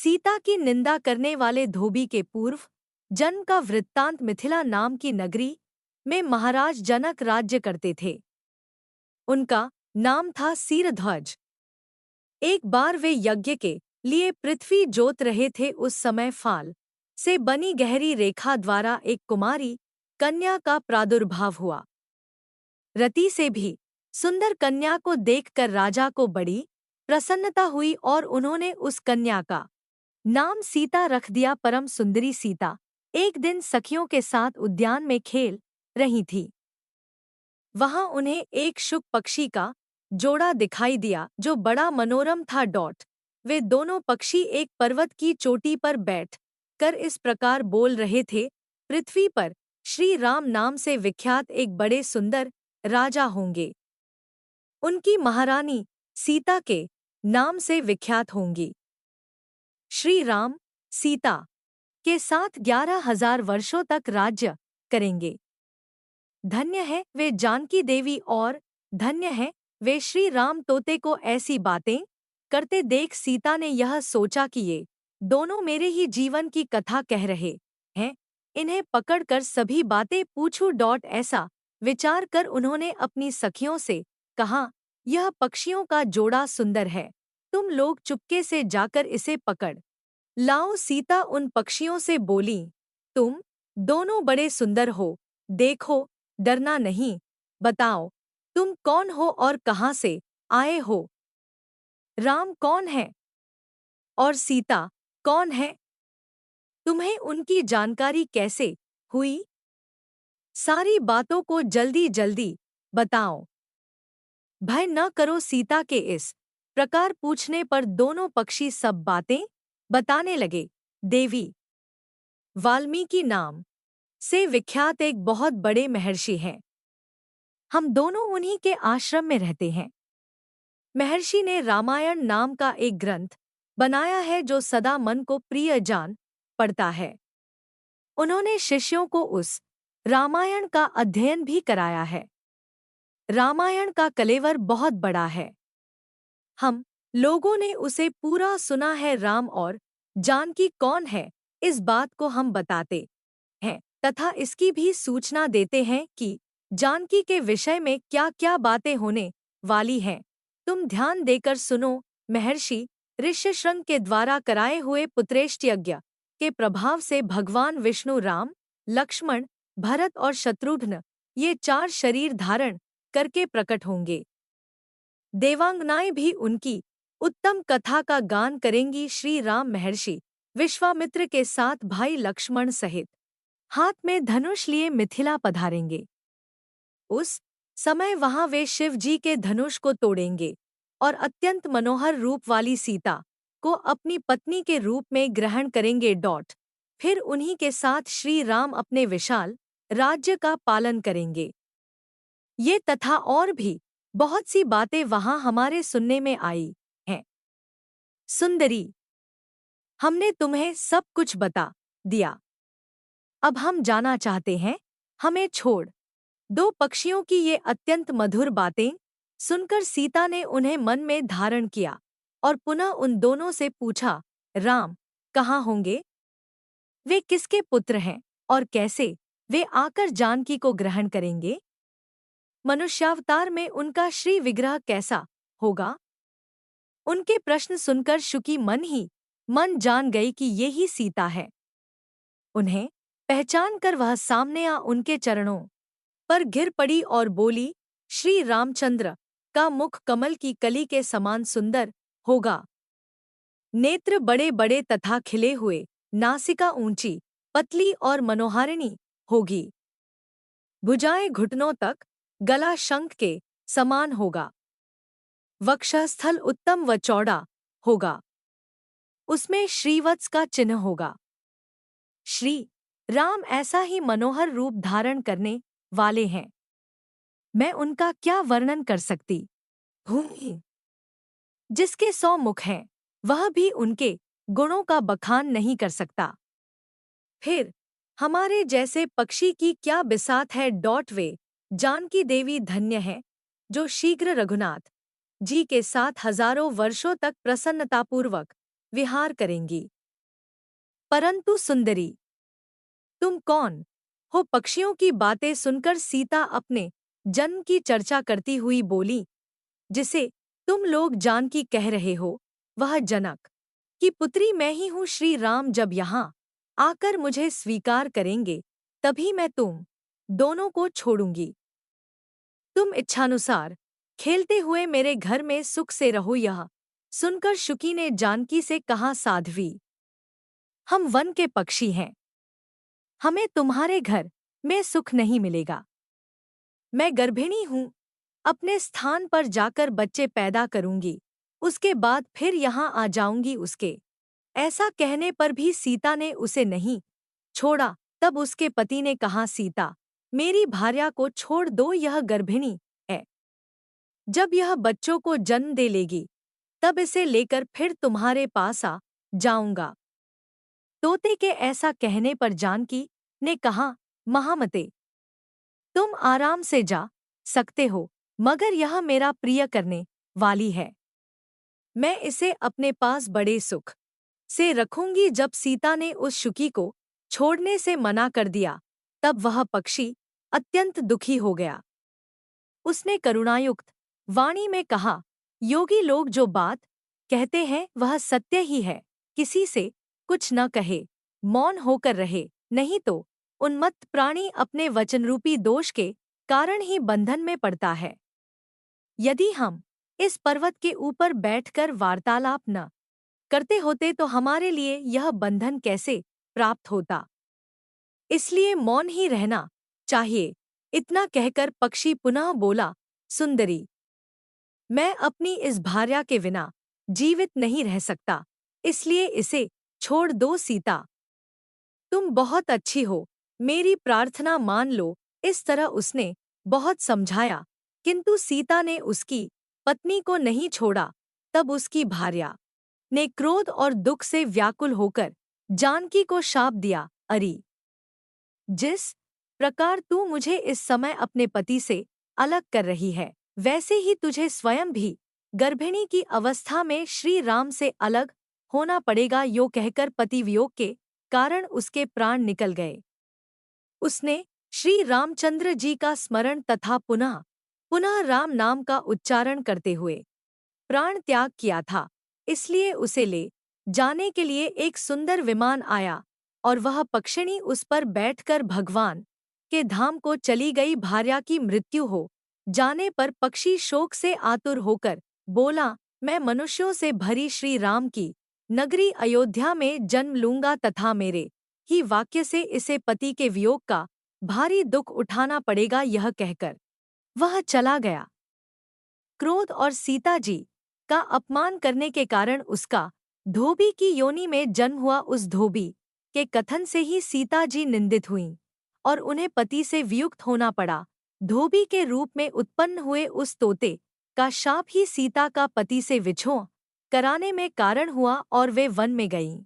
सीता की निंदा करने वाले धोबी के पूर्व जन्म का वृत्तांत। मिथिला नाम की नगरी में महाराज जनक राज्य करते थे। उनका नाम था सीरध्वज। एक बार वे यज्ञ के लिए पृथ्वी जोत रहे थे। उस समय फाल से बनी गहरी रेखा द्वारा एक कुमारी कन्या का प्रादुर्भाव हुआ। रति से भी सुंदर कन्या को देखकर राजा को बड़ी प्रसन्नता हुई और उन्होंने उस कन्या का नाम सीता रख दिया। परम सुंदरी सीता एक दिन सखियों के साथ उद्यान में खेल रही थी। वहां उन्हें एक शुक पक्षी का जोड़ा दिखाई दिया जो बड़ा मनोरम था। वे दोनों पक्षी एक पर्वत की चोटी पर बैठ कर इस प्रकार बोल रहे थे, पृथ्वी पर श्री राम नाम से विख्यात एक बड़े सुंदर राजा होंगे। उनकी महारानी सीता के नाम से विख्यात होंगी। श्री राम सीता के साथ 11,000 वर्षों तक राज्य करेंगे। धन्य है वे जानकी देवी और धन्य है वे श्री राम तोते को ऐसी बातें करते देख सीता ने यह सोचा कि ये दोनों मेरे ही जीवन की कथा कह रहे हैं, इन्हें पकड़कर सभी बातें पूछूं। ऐसा विचार कर उन्होंने अपनी सखियों से कहा, यह पक्षियों का जोड़ा सुंदर है, तुम लोग चुपके से जाकर इसे पकड़ लाओ। सीता उन पक्षियों से बोली, तुम दोनों बड़े सुंदर हो, देखो डरना नहीं, बताओ तुम कौन हो और कहाँ से आए हो? राम कौन है और सीता कौन है? तुम्हें उनकी जानकारी कैसे हुई? सारी बातों को जल्दी जल्दी बताओ। भय न करो। सीता के इस प्रकार पूछने पर दोनों पक्षी सब बातें बताने लगे। देवी वाल्मीकि नाम से विख्यात एक बहुत बड़े महर्षि हैं। हम दोनों उन्हीं के आश्रम में रहते हैं। महर्षि ने रामायण नाम का एक ग्रंथ बनाया है जो सदा मन को प्रिय जान पड़ता है। उन्होंने शिष्यों को उस रामायण का अध्ययन भी कराया है। रामायण का कलेवर बहुत बड़ा है। हम लोगों ने उसे पूरा सुना है। राम और जानकी कौन है, इस बात को हम बताते हैं तथा इसकी भी सूचना देते हैं कि जानकी के विषय में क्या क्या बातें होने वाली हैं। तुम ध्यान देकर सुनो। महर्षि ऋष्यशृंग के द्वारा कराए हुए पुत्रेष्ट यज्ञ के प्रभाव से भगवान विष्णु राम, लक्ष्मण, भरत और शत्रुघ्न ये 4 शरीर धारण करके प्रकट होंगे। देवांगनाएं भी उनकी उत्तम कथा का गान करेंगी। श्री राम महर्षि विश्वामित्र के साथ भाई लक्ष्मण सहित हाथ में धनुष लिए मिथिला पधारेंगे। उस समय वहां वे शिव जी के धनुष को तोड़ेंगे और अत्यंत मनोहर रूप वाली सीता को अपनी पत्नी के रूप में ग्रहण करेंगे। फिर उन्हीं के साथ श्री राम अपने विशाल राज्य का पालन करेंगे। ये तथा और भी बहुत सी बातें वहां हमारे सुनने में आई हैं। सुंदरी, हमने तुम्हें सब कुछ बता दिया। अब हम जाना चाहते हैं, हमें छोड़ दो। पक्षियों की ये अत्यंत मधुर बातें सुनकर सीता ने उन्हें मन में धारण किया और पुनः उन दोनों से पूछा, राम कहाँ होंगे? वे किसके पुत्र हैं और कैसे वे आकर जानकी को ग्रहण करेंगे? मनुष्यावतार में उनका श्री विग्रह कैसा होगा? उनके प्रश्न सुनकर शुकी मन ही मन जान गई कि ये ही सीता है। उन्हें पहचान कर वह सामने आ उनके चरणों पर गिर पड़ी और बोली, श्री रामचंद्र का मुख कमल की कली के समान सुंदर होगा। नेत्र बड़े बड़े तथा खिले हुए, नासिका ऊंची पतली और मनोहारिणी होगी। भुजाएं घुटनों तक, गला शंख के समान होगा। वक्षस्थल उत्तम व चौड़ा होगा। उसमें श्रीवत्स का चिन्ह होगा। श्री राम ऐसा ही मनोहर रूप धारण करने वाले हैं। मैं उनका क्या वर्णन कर सकती हूँ? जिसके 100 मुख हैं, वह भी उनके गुणों का बखान नहीं कर सकता। फिर हमारे जैसे पक्षी की क्या बिसात है। वे जानकी देवी धन्य है जो शीघ्र रघुनाथ जी के साथ हजारों वर्षों तक प्रसन्नतापूर्वक विहार करेंगी। परंतु सुंदरी, तुम कौन हो? पक्षियों की बातें सुनकर सीता अपने जन्म की चर्चा करती हुई बोली, जिसे तुम लोग जानकी कह रहे हो, वह जनक की पुत्री मैं ही हूँ। श्री राम जब यहाँ आकर मुझे स्वीकार करेंगे, तभी मैं तुम दोनों को छोड़ूंगी। तुम इच्छानुसार खेलते हुए मेरे घर में सुख से रहो। यह सुनकर शुकी ने जानकी से कहा, साध्वी, हम वन के पक्षी हैं, हमें तुम्हारे घर में सुख नहीं मिलेगा। मैं गर्भिणी हूँ, अपने स्थान पर जाकर बच्चे पैदा करूंगी, उसके बाद फिर यहाँ आ जाऊंगी। उसके ऐसा कहने पर भी सीता ने उसे नहीं छोड़ा। तब उसके पति ने कहा, सीता, मेरी भार्या को छोड़ दो, यह गर्भिणी है। जब यह बच्चों को जन्म दे लेगी, तब इसे लेकर फिर तुम्हारे पास आ जाऊंगा। तोते के ऐसा कहने पर जानकी ने कहा, महामते, तुम आराम से जा सकते हो, मगर यह मेरा प्रिय करने वाली है, मैं इसे अपने पास बड़े सुख से रखूंगी। जब सीता ने उस शुकी को छोड़ने से मना कर दिया, तब वह पक्षी अत्यंत दुखी हो गया। उसने करुणायुक्त वाणी में कहा, योगी लोग जो बात कहते हैं वह सत्य ही है, किसी से कुछ न कहे, मौन होकर रहे, नहीं तो उन्मत्त प्राणी अपने वचनरूपी दोष के कारण ही बंधन में पड़ता है। यदि हम इस पर्वत के ऊपर बैठकर वार्तालाप न करते होते तो हमारे लिए यह बंधन कैसे प्राप्त होता, इसलिए मौन ही रहना चाहिए। इतना कहकर पक्षी पुनः बोला, सुंदरी, मैं अपनी इस भार्या के बिना जीवित नहीं रह सकता, इसलिए इसे छोड़ दो। सीता, तुम बहुत अच्छी हो, मेरी प्रार्थना मान लो। इस तरह उसने बहुत समझाया, किंतु सीता ने उसकी पत्नी को नहीं छोड़ा। तब उसकी भार्या ने क्रोध और दुख से व्याकुल होकर जानकी को शाप दिया, अरी, जिस प्रकार तू मुझे इस समय अपने पति से अलग कर रही है, वैसे ही तुझे स्वयं भी गर्भिणी की अवस्था में श्री राम से अलग होना पड़ेगा। यो कहकर पति वियोग के कारण उसके प्राण निकल गए। उसने श्री रामचंद्र जी का स्मरण तथा पुनः पुनः राम नाम का उच्चारण करते हुए प्राण त्याग किया था। इसलिए उसे ले जाने के लिए एक सुंदर विमान आया और वह पक्षिणी उस पर बैठकर भगवान के धाम को चली गई। भार्या की मृत्यु हो जाने पर पक्षी शोक से आतुर होकर बोला, मैं मनुष्यों से भरी श्री राम की नगरी अयोध्या में जन्म लूंगा तथा मेरे ही वाक्य से इसे पति के वियोग का भारी दुख उठाना पड़ेगा। यह कहकर वह चला गया। क्रोध और सीता जी का अपमान करने के कारण उसका धोबी की योनि में जन्म हुआ। उस धोबी के कथन से ही सीता जी निंदित हुईं और उन्हें पति से वियुक्त होना पड़ा। धोबी के रूप में उत्पन्न हुए उस तोते का शाप ही सीता का पति से विछोह कराने में कारण हुआ और वे वन में गईं।